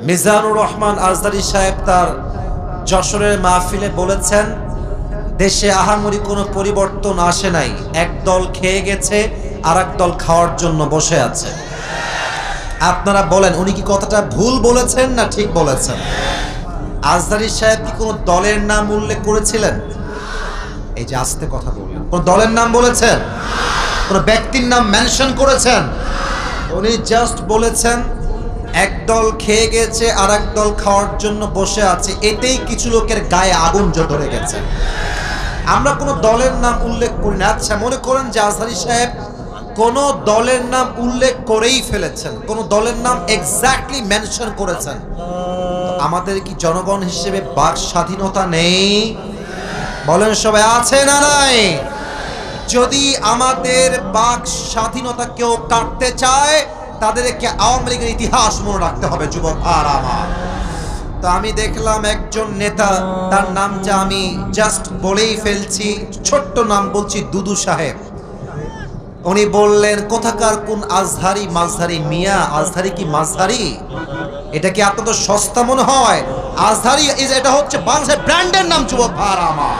মিজানুর রহমান আজদারি সাহেব তার যশোরের মাহফিলে বলেছেন, দেশে আহামরি কোনো পরিবর্তন আসে নাই, এক দল খেয়ে গেছে আর এক দল খাওয়ার জন্য বসে আছে। আপনারা বলেন, উনি কি কথাটা ভুল বলেছেন না ঠিক বলেছেন? আজদারি সাহেব কি কোনো দলের নাম উল্লেখ করেছিলেন? এই যে আস্তে কথা বললেন, কোন দলের নাম বলেছেন? কোন ব্যক্তির নাম মেনশন করেছেন? উনি জাস্ট বলেছেন এক দল খেয়ে গেছে আর এক দল খাওয়ার জন্য বসে আছে, এতেই কিছু লোকের গায়ে আগুন ধরে গেছে। আমরা কোনো দলের নাম উল্লেখ করি না। আচ্ছা, মনে করেন যে আজহারী সাহেব কোন দলের নাম উল্লেখ করেই ফেলেছেন, কোন দলের নাম এক্স্যাক্টলি মেনশন করেছেন, আমাদের কি জনগণ হিসেবে বাক স্বাধীনতা নেই? বলেন সবাই, আছে না নাই? যদি আমাদের বাক স্বাধীনতা কেউ কাটতে চায়, তাদেরকে আওয়ামী লীগের ইতিহাস মনে রাখতে হবে। যুবক আর আমার তো আমি দেখলাম একজন নেতা, তার নামটা আমি জাস্ট বলেই ফেলছি, ছোট্ট নাম বলছি, দুদু সাহেব। উনি বললেন, কোথাকার কোন আজহারি মাঝহারি মিয়া, আজহারি কি মাঝহারি? এটা কি আপনাদের সস্তা মনে হয়? আজহারি এটা হচ্ছে বাংলাদেশের ব্র্যান্ডের নাম। যুবক আর আমার